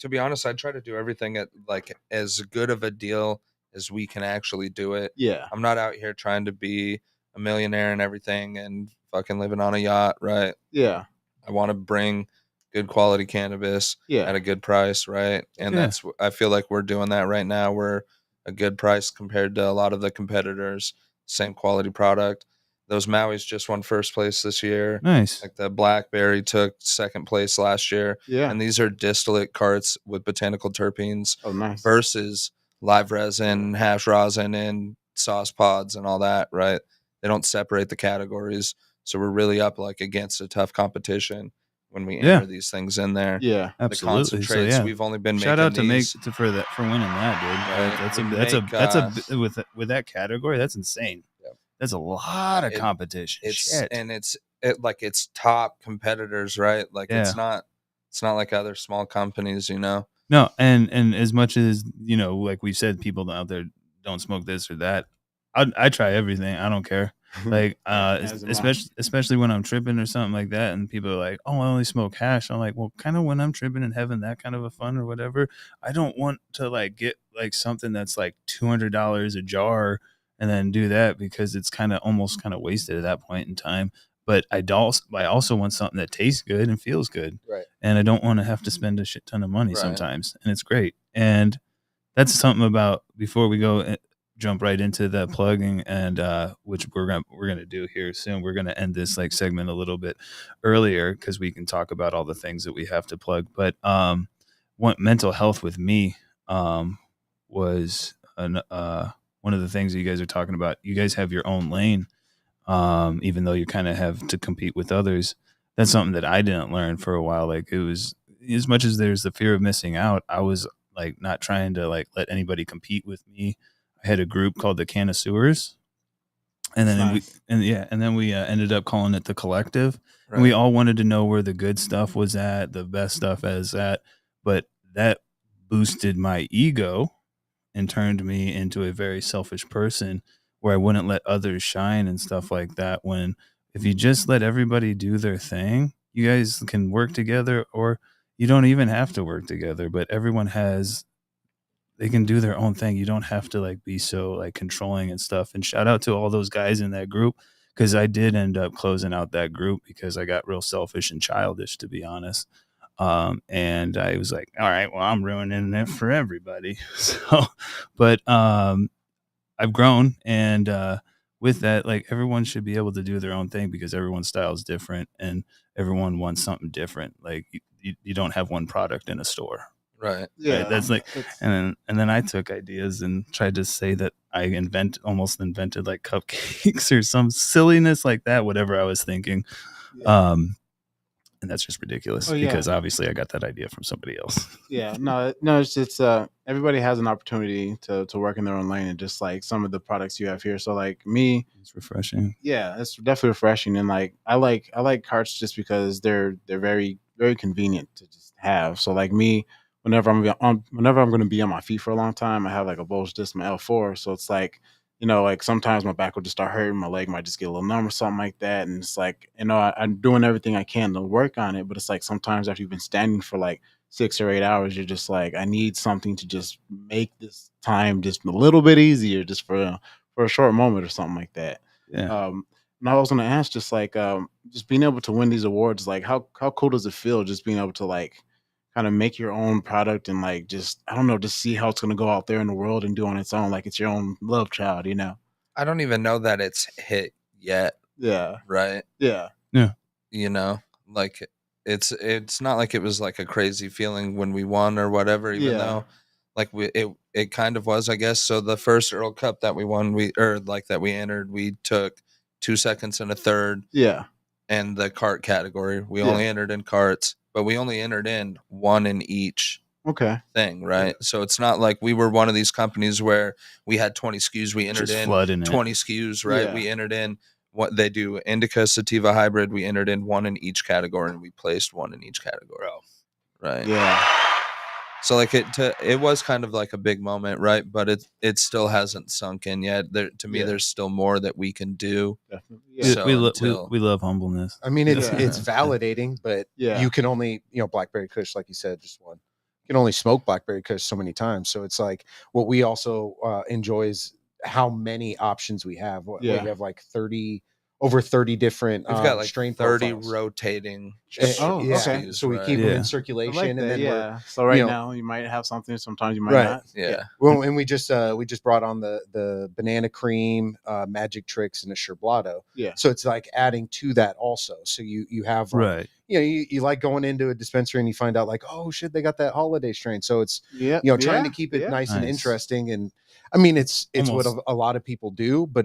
to be honest, I try to do everything at like as good of a deal as we can actually do it. I'm not out here trying to be a millionaire and everything and fucking living on a yacht, right? I want to bring good quality cannabis at a good price, right? And I feel like we're doing that right now. We're a good price compared to a lot of the competitors, same quality product. Those Maui's just won first place this year. Nice. Like the Blackberry took second place last year. And these are distillate carts with botanical terpenes versus live resin, hash rosin, and sauce pods and all that, right? They don't separate the categories. So we're really up like against a tough competition when we enter these things in there. Absolutely. The concentrates, we've only been shout making out for winning that, dude. Right? That's with that category, that's insane. That's a lot of competition. It's top competitors, right? Like it's not like other small companies, No, and as much as like we said, people out there don't smoke this or that. I try everything. I don't care. Like especially when I'm tripping or something like that, and people are like, "Oh, I only smoke hash." I'm like, well, kind of when I'm tripping and having that kind of a fun or whatever, I don't want to like get like something that's like $200 a jar and then do that, because it's almost kind of wasted at that point in time. but I also want something that tastes good and feels good. Right. And I don't want to have to spend a shit ton of money sometimes. And it's great. And that's something about, before we go jump right into the plugging, and which we're gonna do here soon. We're gonna end this like segment a little bit earlier because we can talk about all the things that we have to plug. But mental health with me was one of the things that you guys are talking about. You guys have your own lane, even though you kind of have to compete with others. That's something that I didn't learn for a while. Like, it was, as much as there's the fear of missing out, I was like not trying to like let anybody compete with me. I had a group called the Connoisseurs, and then we ended up calling it the Collective. Right. And we all wanted to know where the good stuff was at, the best stuff as at, but that boosted my ego and turned me into a very selfish person where I wouldn't let others shine and stuff like that. When if you just let everybody do their thing, you guys can work together, or you don't even have to work together, but they can do their own thing. You don't have to like be so like controlling and stuff. And shout out to all those guys in that group, because I did end up closing out that group because I got real selfish and childish, to be honest. And I was like, all right, well, I'm ruining it for everybody. So, but I've grown, and with that, like, everyone should be able to do their own thing because everyone's style is different and everyone wants something different. Like, you don't have one product in a store. Right. Yeah. Right? That's like, and then I took ideas and tried to say that I almost invented like cupcakes or some silliness like that, whatever I was thinking. Yeah. And that's just ridiculous because obviously I got that idea from somebody else. Yeah, no, it's everybody has an opportunity to work in their own lane, and just like some of the products you have here. So like me, it's refreshing. Yeah, it's definitely refreshing, and like I like carts just because they're very, very convenient to just have. So like me, whenever I'm going to be on my feet for a long time, I have like a bulge disc, my L4. So it's like, like sometimes my back will just start hurting, my leg might just get a little numb or something like that. And it's like, I'm doing everything I can to work on it. But it's like sometimes after you've been standing for like 6 or 8 hours, you're just like, I need something to just make this time just a little bit easier, just for a short moment or something like that. Yeah. And I was going to ask, just like, just being able to win these awards, like how cool does it feel just being able to like kind of make your own product and like just, I don't know, just see how it's going to go out there in the world and do on its own, like it's your own love child, I don't even know that it's hit yet. Yeah. Right. Yeah. Yeah. Like it's not like it was like a crazy feeling when we won or whatever, even though like it kind of was, I guess. So the first Earl Cup that we won, that we entered, we took 2 seconds and a third. Yeah. And the cart category, we only entered in carts, but we only entered in one in each thing, right? Yeah. So it's not like we were one of these companies where we had 20 SKUs, we entered in 20 SKUs, right? Yeah. We entered in what they do, indica, sativa, hybrid, we entered in one in each category, and we placed one in each category. Right. Yeah. So like it was kind of like a big moment, right? But it still hasn't sunk in yet. To me, there's still more that we can do. Definitely. Yeah. So we love humbleness. I mean, it's validating, but you can only, Blackberry Kush, like you said, just one. You can only smoke Blackberry Kush so many times. So it's like what we also enjoy is how many options we have. We have like over 30 different We've got like strain 30 profiles. rotating. Okay. So we keep them in circulation, like and then so now you might have something, sometimes you might not. Yeah. Well, and we just brought on the banana cream, magic tricks, and a sherblato. Yeah. So it's like adding to that also. So you have right. You like going into a dispensary and you find out like, oh shit, they got that holiday strain. So it's trying to keep it nice and interesting. And I mean, it's what a lot of people do, but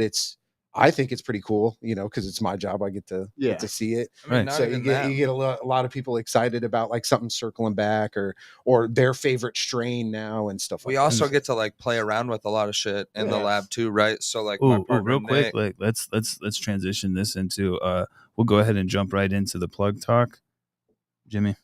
I think it's pretty cool, because it's my job. I get to see it. I mean, so you get a lot of people excited about like something circling back or their favorite strain now and stuff. We also get to like play around with a lot of shit in the lab too, right? So like, my partner, real quick, like let's transition this into we'll go ahead and jump right into the plug talk, Jimmy.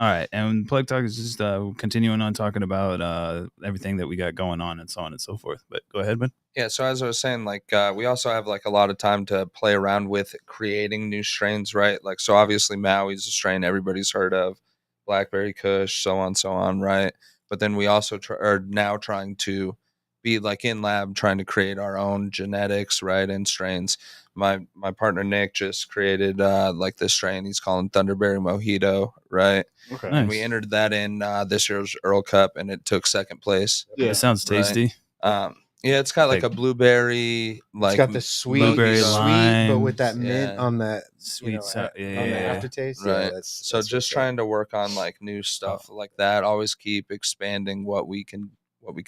All right, and Plug Talk is just continuing on talking about everything that we got going on and so on and so forth. But go ahead, Ben. Yeah, so as I was saying, like we also have like a lot of time to play around with creating new strains, right? Like, so obviously Maui's a strain everybody's heard of, Blackberry Kush, so on, right? But then we also are now trying to be like in lab, trying to create our own genetics, right, and strains. My partner Nick just created like this strain he's calling Thunderberry Mojito, right? Okay. And we entered that in this year's Earl Cup, and it took second place. Yeah, it sounds tasty. Right? Yeah, it's got like a blueberry, like it's got the sweet, blueberry sweet, but with lime, that mint on that sweet, on the aftertaste. Right. Yeah, that's just trying to work on like new stuff like that. Always keep expanding what we can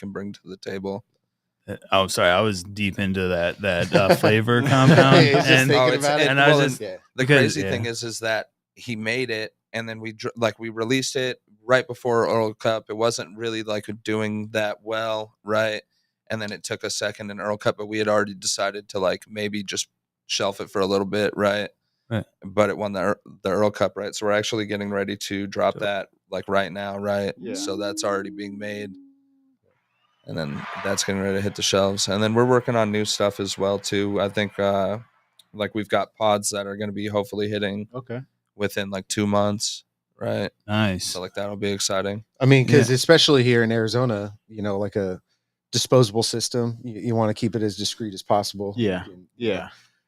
bring to the table. Oh, sorry, I was deep into that flavor compound, the crazy thing is that he made it, and then we released it right before Earl Cup. It wasn't really like doing that well, right? And then it took a second in Earl Cup, but we had already decided to like maybe just shelf it for a little bit, right? Right. But it won the Earl Cup, right? So we're actually getting ready to drop that like right now, right? Yeah. So that's already being made. And then that's getting ready to hit the shelves. And then we're working on new stuff as well too. I think like we've got pods that are going to be hopefully hitting within like 2 months, right? Nice. So like that'll be exciting. I mean, because especially here in Arizona, you know, like a disposable system, you want to keep it as discreet as possible. Yeah.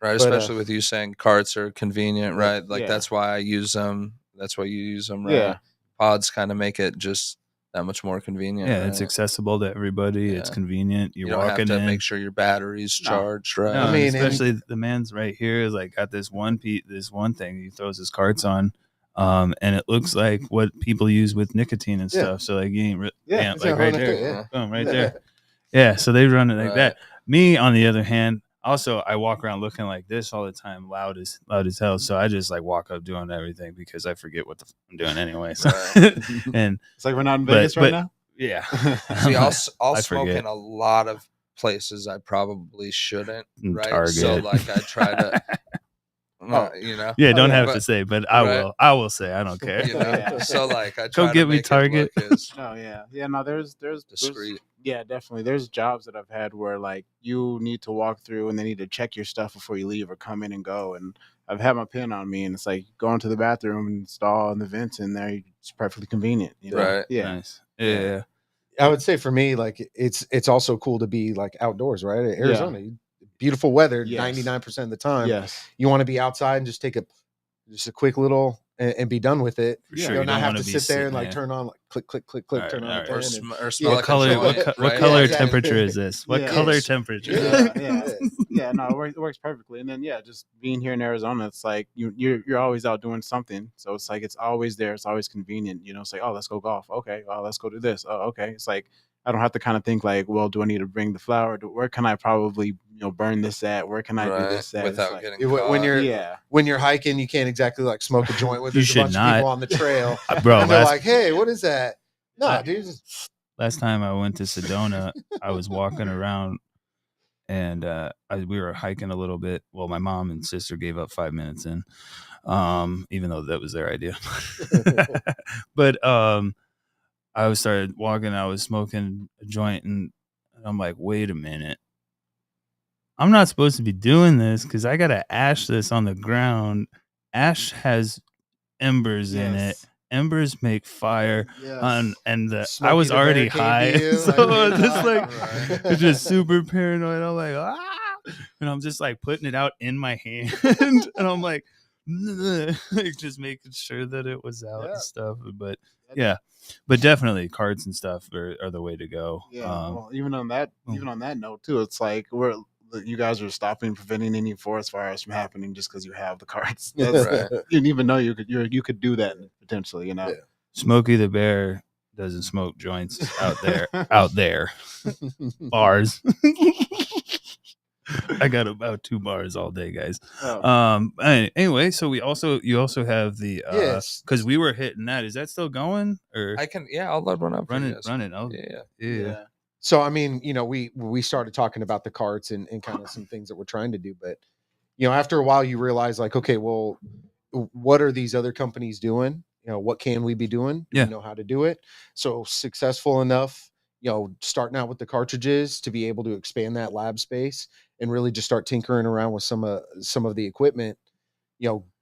Right, especially with you saying carts are convenient, right? Like that's why I use them. That's why you use them, right? Yeah. Pods kind of make it just that much more convenient. Yeah, right? It's accessible to everybody. Yeah. It's convenient. You don't walking have to in. make sure your battery's charged, right? No, I mean, especially the man's right here is like got this one thing he throws his carts on, and it looks like what people use with nicotine and stuff. So like you ain't like right there, boom, right there. Yeah, so they run it like that. Me, on the other hand, also I walk around looking like this all the time, loud as hell. So I just like walk up doing everything because I forget what I'm doing anyway. So, and it's like we're not in Vegas right now. Yeah. See, I'll smoke in a lot of places I probably shouldn't. Right. Target. So like I try to. You know, don't have to say, but I will say I don't care. You know? So like I try go get me Target. No, there's discreet. Yeah, definitely. There's jobs that I've had where like you need to walk through and they need to check your stuff before you leave or come in and go. And I've had my pin on me, and it's like going to the bathroom and install the vents in there. It's perfectly convenient. You know? Right. Yeah. Nice. Yeah. I would say for me, like it's also cool to be like outdoors, right? Arizona, beautiful weather, 99% of the time. Yes. You want to be outside and just take a quick little and be done with it. For sure. You don't have to sit there and like turn on like click, turn on the fan. Or smell what color? What color temperature is this? What color temperature? No, it works perfectly. And then just being here in Arizona, it's like you're always out doing something. So it's like it's always there. It's always convenient. You know, it's like, oh, let's go golf. Okay, let's go do this. Oh, okay. It's like I don't have to kind of think like, well, do I need to bring the flour? Where can I probably burn this at? Where can I do this at? Without like, getting when you're hiking, you can't exactly like smoke a joint with a bunch of people on the trail, bro. And they're like, hey, what is that? No, dude. Last time I went to Sedona, I was walking around and we were hiking a little bit. Well, my mom and sister gave up 5 minutes in, even though that was their idea. But I started walking. I was smoking a joint, and I'm like, wait a minute. I'm not supposed to be doing this because I got to ash this on the ground. Ash has embers in it. Embers make fire. And I was already high. So I was just like, just super paranoid. I'm like, and I'm just like putting it out in my hand. And I'm like just making sure that it was out and stuff. But but definitely cards and stuff are the way to go. Well, even on that note too, it's like you guys are preventing any forest fires from happening just because you have the cards. You didn't even know you could do that potentially. You know, Smokey the Bear doesn't smoke joints out there. Bars. I got about 2 bars all day, guys. Anyway, so you also have the because we were hitting that. Is that still going? Or I can I'll load one up. Run it. Yeah. So I mean, we started talking about the carts and kind of some things that we're trying to do, but after a while you realize like, okay, well, what are these other companies doing? what can we be doing? Do Yeah. we know how to do it? So successful enough, starting out with the cartridges to be able to expand that lab space and really just start tinkering around with some of the equipment,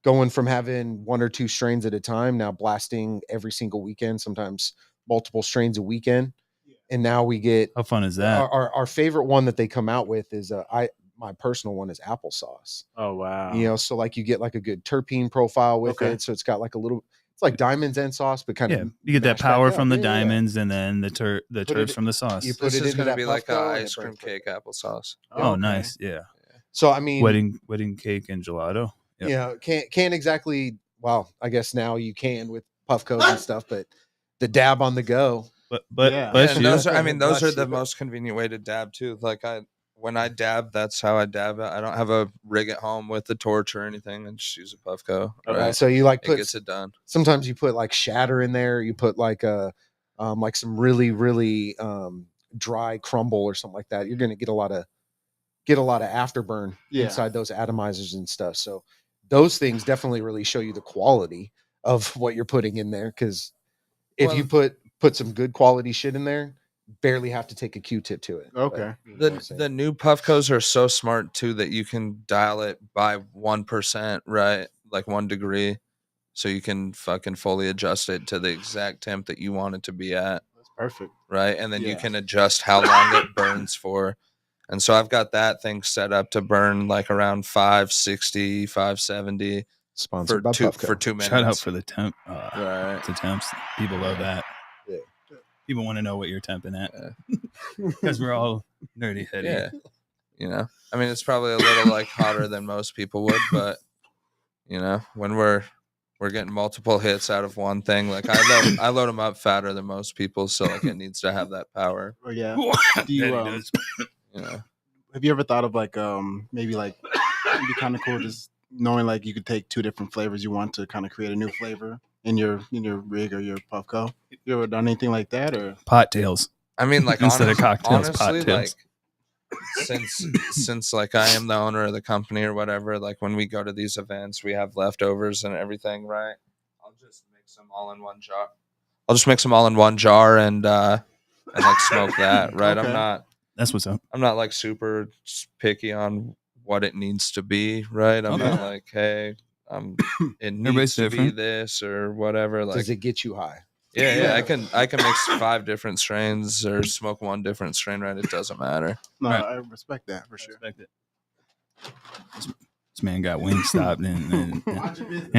going from having 1 or 2 strains at a time, now blasting every single weekend, sometimes multiple strains a weekend. And now we get, How fun is that? our favorite one that they come out with is my personal one is applesauce. Oh wow. So like you get like a good terpene profile with Okay. it. So it's got like it's like diamonds and sauce, but kind Yeah, of you get that mashed power back from up. the Yeah, yeah. diamonds, and then the Put turps it- from the sauce. you put This it is into going to that be like a Puffco and ice it cream burns right. cake applesauce. Oh, okay. nice. Yeah. So I mean, Wedding cake and gelato. Yep. can't exactly. Well, I guess now you can with Puffcos and stuff, but the dab on the go. But Yeah. bless And you. those are Bless the you. most convenient way to dab too. Like when I dab, that's how I dab it. I don't have a rig at home with a torch or anything. I just use a Puffco. Right. So you like It put gets it done. sometimes you put like shatter in there. You put like like some really really dry crumble or something like that. You're gonna get a lot of afterburn inside those atomizers and stuff. So those things definitely really show you the quality of what you're putting in there. Because if you put some good quality shit in there, barely have to take a Q-tip to it. Okay. The new Puffcos are so smart too that you can dial it by 1%, right? Like 1 degree. So you can fucking fully adjust it to the exact temp that you want it to be at. That's perfect. Right. And then you Yeah. can adjust how long it burns for. And so I've got that thing set up to burn like around 560, 570 Sponsored by Puffco. for 2 minutes. Shout out for the temp. Right. The temps. People love that. Yeah. People want to know what you're temping at because we're all nerdy heady. Yeah. I mean, it's probably a little like hotter than most people would, but when we're getting multiple hits out of one thing, like I load them up fatter than most people, so like it needs to have that power. Oh yeah. Do you have you ever thought of like maybe like it'd be kind of cool just knowing like you could take 2 different flavors you want to kind of create a new flavor in your rig or your Puffco? You ever done anything like that or pot tails? I mean, like instead of cocktails, honestly, pot tails. Like since like I am the owner of the company or whatever, like when we go to these events, we have leftovers and everything, right? I'll just mix them all in one jar and like smoke that, right? Okay. That's what's up. I'm not like super picky on what it needs to be, right? I'm not like, hey, it needs to be this or whatever. Like, does it get you high? Yeah. I can mix 5 different strains or smoke 1 different strain, right? It doesn't matter. No, Right. I respect that for sure. Respect it. This man got wing stopped in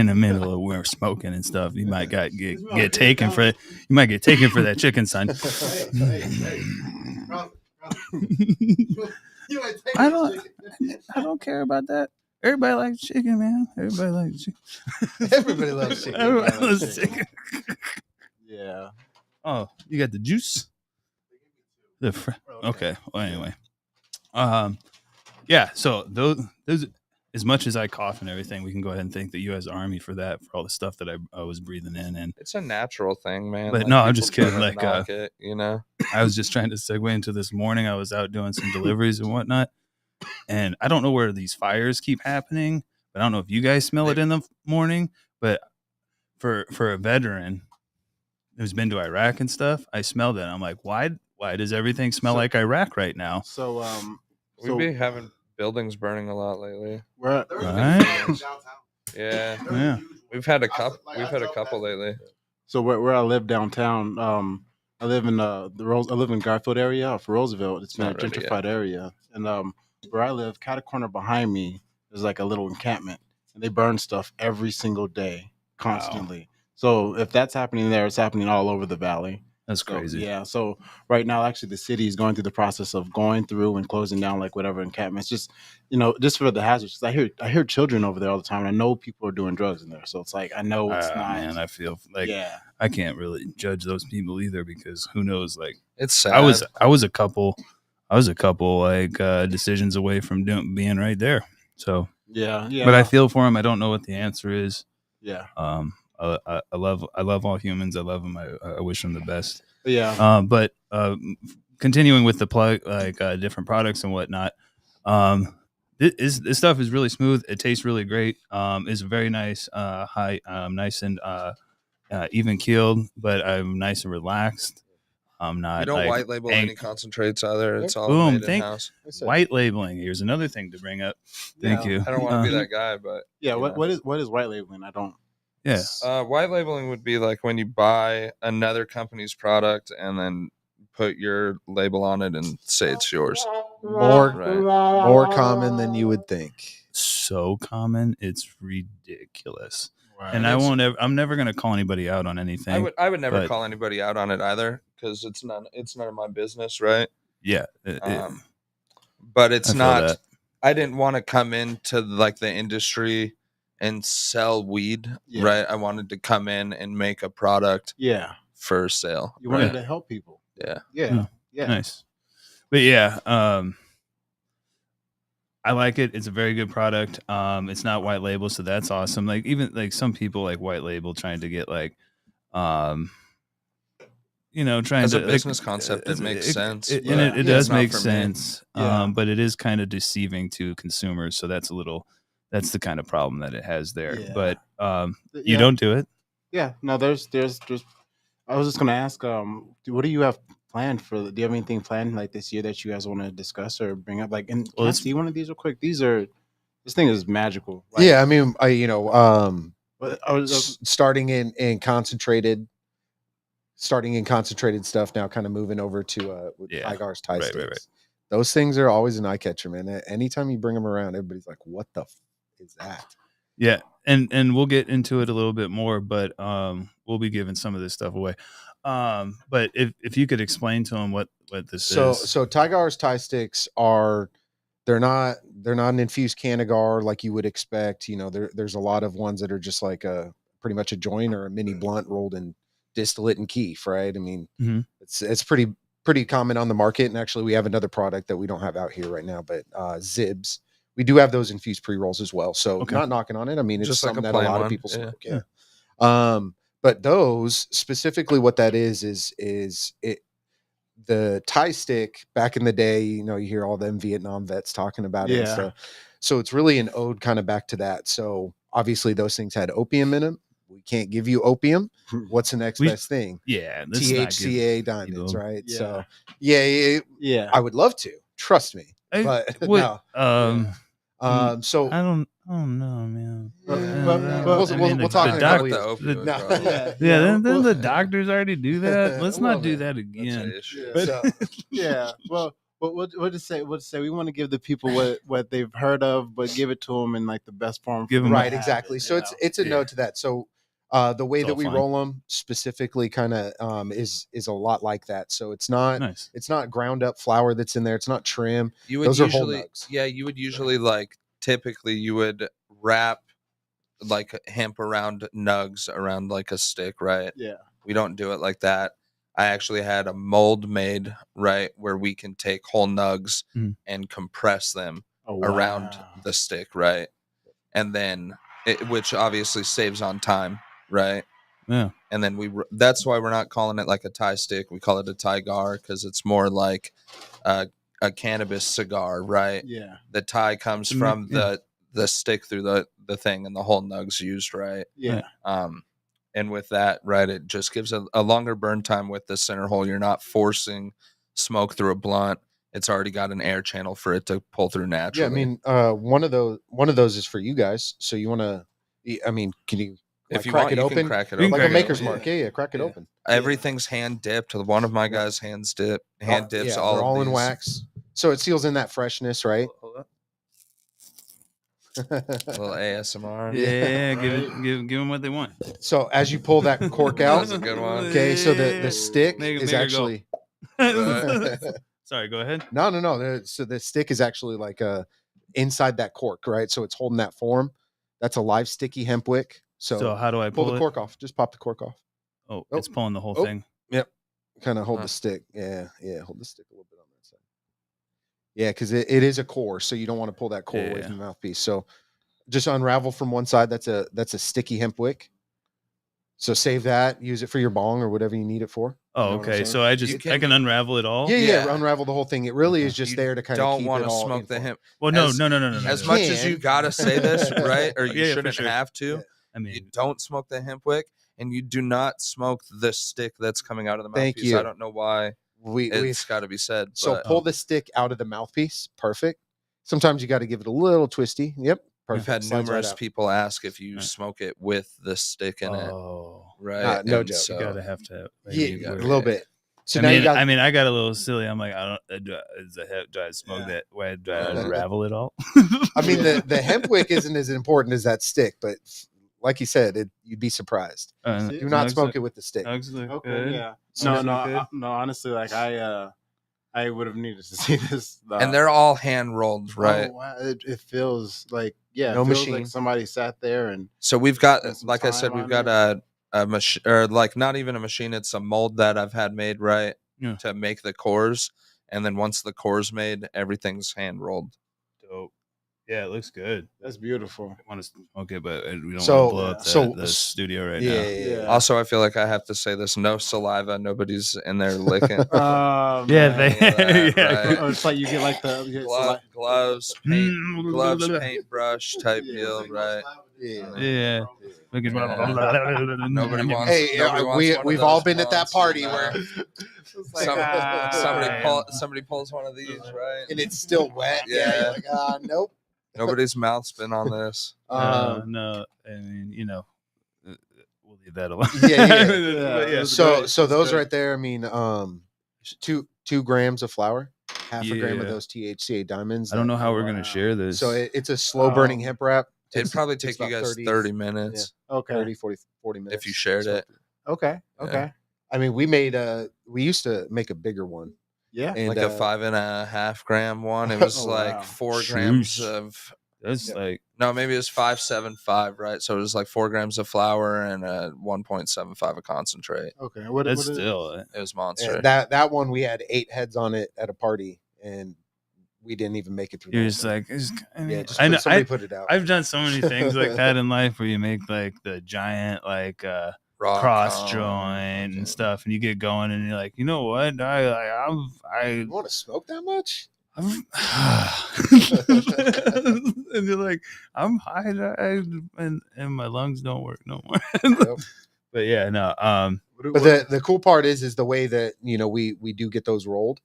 the middle of where we're smoking and stuff. You might get taken for it. You might get taken for that chicken, son. I don't care about that. Everybody likes chicken, man. Everybody likes chicken. Everybody loves chicken. Everybody loves chicken. Yeah. Oh, you got the juice? Okay. Well, anyway. Yeah. So those as much as I cough and everything, we can go ahead and thank the U.S. Army for that, for all the stuff that I was breathing in. And it's a natural thing, man. But like, no, I'm just kidding. Like, it, I was just trying to segue into this morning. I was out doing some deliveries and whatnot, and I don't know where these fires keep happening. But I don't know if you guys smell it in the morning. But for a veteran who's been to Iraq and stuff, I smelled it. I'm like, why does everything smell like Iraq right now? So we've been having buildings burning a lot lately. Right? Yeah. We've had a couple lately. So where I live downtown, I live in I live in Garfield area off Roosevelt. It's been a gentrified area, and where I live, cat a corner behind me, is like a little encampment, and they burn stuff every single day, constantly. Wow. So if that's happening there, it's happening all over the valley. That's crazy. Yeah. So right now, actually, the city is going through the process of going through and closing down like whatever encampments, just just for the hazards. I hear children over there all the time, and I know people are doing drugs in there. So it's like I know it's not. Man, I feel like I can't really judge those people either, because who knows? Like, it's sad. I was a couple like decisions away from being right there. So yeah. But I feel for them. I don't know what the answer is. Yeah. I love all humans. I love them. I wish them the best. Yeah. But continuing with the plug, like different products and whatnot. This stuff is really smooth. It tastes really great. It's very nice, nice and even keeled, but I'm nice and relaxed. I'm not. You don't like, white label any concentrates either. It's all boom. made in house. White labeling. Here's another thing to bring up. Thank you. I don't want to be that guy, but yeah. What is white labeling? I don't. Yeah. White labeling would be like when you buy another company's product and then put your label on it and say it's yours. More common than you would think. So common, it's ridiculous. Right. And I'm never gonna call anybody out on anything. I would never call anybody out on it either, because it's none of my business, right? Yeah. But it's not. I didn't want to come into like the industry and sell weed, right? I wanted to come in and make a product, for sale. You wanted to help people. Yeah. Nice. But yeah, I like it. It's a very good product. It's not white label, so that's awesome. Like even like some people like white label trying to get like, trying as to a business concept, it makes sense. It does make sense. But it is kind of deceiving to consumers. So that's the kind of problem that it has there. Yeah. But you don't do it. Yeah. No, there's. I was just gonna ask, what do you have planned do you have anything planned like this year that you guys want to discuss or bring up? Like, and can I see one of these real quick? This thing is magical. Like, yeah, I mean, starting in concentrated stuff now, kind of moving over to Tigar's Tie Sticks. Right. Those things are always an eye catcher, man. Anytime you bring them around, everybody's like, "What the is that?" Yeah, and we'll get into it a little bit more, but we'll be giving some of this stuff away. But if you could explain to them what this is. So Tigar's Tie Sticks they're not an infused cannagar like you would expect. There's a lot of ones that are just like pretty much a joint or a mini blunt rolled in distillate and keef, right? I mean, it's pretty common on the market, and actually we have another product that we don't have out here right now, but Zibs. We do have those infused pre-rolls as well. So not knocking on it. I mean, it's just something that a lot of people smoke. Yeah. But those specifically, what that is it, the tie stick back in the day, you hear all them Vietnam vets talking about it and stuff. So it's really an ode kind of back to that. So obviously those things had opium in them. We can't give you opium. What's the next best thing? Yeah. THCA diamonds, right? Yeah. So yeah. I would love to. Trust me. But no. So I don't know, man. We'll talk about the then the doctors already do that. Let's not do that again. Well, what to say? We want to give the people what they've heard of, but give it to them in like the best form. Right, exactly. So it's a note to that. So the way that we roll them specifically kind of is a lot like that. So it's not ground up flour that's in there. It's not trim. Those are whole nugs. Yeah, you would usually typically you would wrap like hemp around nugs around like a stick, right? Yeah. We don't do it like that. I actually had a mold made, right, where we can take whole nugs and compress them around the stick, right? And then which obviously saves on time. Right. Yeah. And then that's why we're not calling it like a tie stick. We call it a Tigar because it's more like a cannabis cigar, right? Yeah. The tie comes from the stick through the thing, and the whole nug's used, right? Yeah. And with that, right, it just gives a longer burn time with the center hole. You're not forcing smoke through a blunt. It's already got an air channel for it to pull through naturally. Yeah, I mean, one of those is for you guys. So you want to? I mean, can you? If you crack want, it you open, can crack it open. Like a maker's mark. Yeah, crack it open. Everything's hand dipped. One of my guys hand dips all in wax. So it seals in that freshness, right? Hold up. A little ASMR. Yeah, give them what they want. So as you pull that cork out, that's a good one. Okay, so the stick is actually. Sorry, go ahead. No. So the stick is actually like inside that cork, right? So it's holding that form. That's a live sticky hemp wick. So how do I pull the cork off? Just pop the cork off. Oh, it's pulling the whole thing. Yep. Kind of hold the stick. Yeah. Hold the stick a little bit on that side. Yeah, because it is a core, so you don't want to pull that core away from the mouthpiece. So just unravel from one side. That's a sticky hemp wick. So save that. Use it for your bong or whatever you need it for. Oh, okay. So I can unravel it all. Yeah. Unravel the whole thing. It really is just there to kind of keep it all. Don't want to smoke the hemp. Well, no. As much as you gotta say this, right? Or you shouldn't have to. I mean, you don't smoke the hemp wick, and you do not smoke the stick that's coming out of the Thank mouthpiece. you. I don't know why it's got to be said. So but, pull the stick out of the mouthpiece. Perfect. Sometimes you got to give it a little twisty. Yep. Perfect. We've had Slides right numerous out. people ask if you smoke it with the stick in it. Right. No And joke. so- You gotta have to. Yeah, a little bit. So I now mean, you got. I got a little silly. I'm like, I don't. Do I smoke that? Why do I unravel it all? I mean, the hemp wick isn't as important as that stick, but like you said, you'd be surprised. Do not smoke it with the stick. Okay, yeah. No. Honestly, like I would have needed to see this. And they're all hand rolled, right? Oh, wow. It feels like No it feels machine. like somebody sat there and. So we've got, spent some like I said, time we've on got a machine, or like not even a machine. It's a mold that I've had made, right, to make the cores. And then once the core's made, everything's hand rolled. Dope. Yeah, it looks good. That's beautiful. I want to smoke it, but we don't So- want to blow up so- the studio right Yeah, now. yeah. Also, I feel like I have to say this: no saliva, nobody's in there licking. Yeah, Right. Oh, it's like you get like the gloves, paintbrush type deal, right? Yeah. Nobody Hey, nobody wants we've one all of been those at that months, party you know? where somebody pulls one of these, right? and it's still wet. Yeah. You're like, nope. Nobody's mouth's been on this. No, I mean, we'll leave that alone. Yeah. But So those right there. I mean, 2 grams of flour, half a gram of Yeah. those THCA diamonds. I don't know how we're gonna share this. So it's a slow burning hemp wrap. It'd probably takes take you about guys 30 minutes Okay. 30, 40 minutes. if you shared it. Okay. I mean, we used to make a bigger one. Yeah. And, Like a 5.5 gram one. It was Oh, like wow. 4 grams Sheesh. of. That's like No, maybe it was 5.75, right? So it was like 4 grams of flour and 1.75 of concentrate. Okay. that's what is- still It was monster. And that one we had 8 heads on it at a party, and we didn't even make it through. you're the just whole like thing. I know Somebody put it out. I've done so many things like that in life where you make like the giant like Raw cross cone. joint and stuff, and you get going, and you're like, you know what? You want to smoke that much? and you're like, I'm high, and my lungs don't work no more. Yep. But yeah, no. But the cool part is the way that we do get those rolled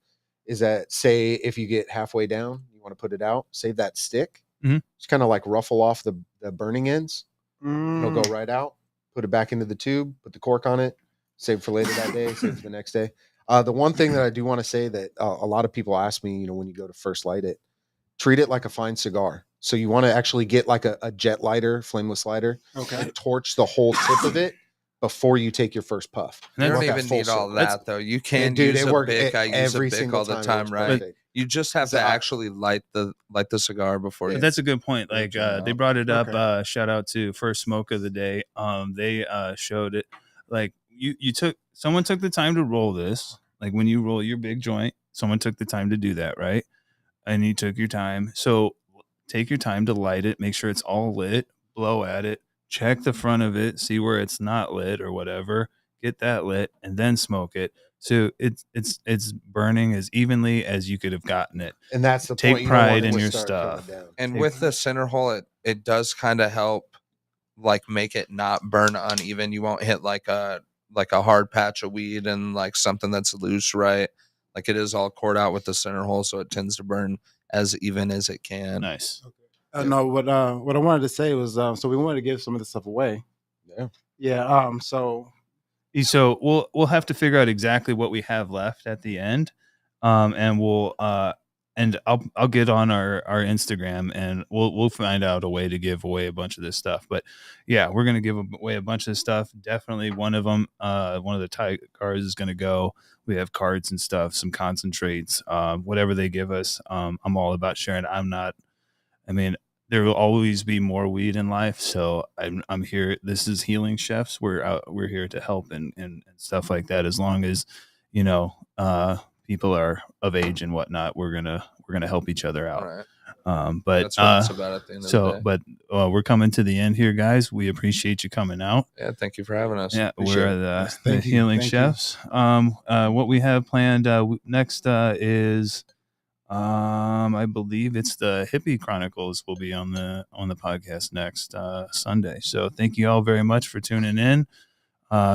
is that, say if you get halfway down, you want to put it out, save that stick, just kind of like ruffle off the burning ends. It'll go right out. Put it back into the tube. Put the cork on it. Save for later that day. Save for the next day. The one thing that I do want to say that a lot of people ask me, when you go to first light it, treat it like a fine cigar. So you want to actually get like a jet lighter, flameless lighter, and torch the whole tip of it before you take your first puff. You And don't want that even full need all circle. that, though. You can Dude, use it a worked bic. I use a every bic single all the time. It time, was right? perfect. You just have to actually light the cigar before you. That's a good point. Like they brought it up. Okay. Shout out to First Smoke of the Day. They showed it. Like someone took the time to roll this. Like when you roll your big joint, someone took the time to do that, right? And you took your time. So take your time to light it. Make sure it's all lit. Blow at it. Check the front of it. See where it's not lit or whatever. Get that lit and then smoke it. So it's burning as evenly as you could have gotten it. And that's the Take point. You don't want pride it in to your start stuff. coming down. And with the center hole, it does kind of help, like make it not burn uneven. You won't hit like a hard patch of weed and like something that's loose, right? Like it is all cored out with the center hole, so it tends to burn as even as it can. Nice. No, what I wanted to say was, so we wanted to give some of this stuff away. Yeah. Yeah. So we'll have to figure out exactly what we have left at the end, and we'll and I'll get on our Instagram and we'll find out a way to give away a bunch of this stuff. But yeah, we're gonna give away a bunch of stuff. Definitely one of them, one of the tie cards is gonna go. We have cards and stuff, some concentrates, whatever they give us. I'm all about sharing. There will always be more weed in life, so I'm here. This is Healing Chefs. We're here to help and stuff like that. As long as people are of age and whatnot, we're gonna help each other out. Right. But that's what it's about at the end of the day. But we're coming to the end here, guys. We appreciate you coming out. Yeah, thank you for having us. Yeah, Appreciate we're the Healing Chefs. What we have planned next is. I believe it's the Hippie Chronicles will be on the podcast next Sunday. So thank you all very much for tuning in.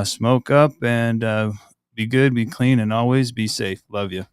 Smoke up and be good, be clean, and always be safe. Love you.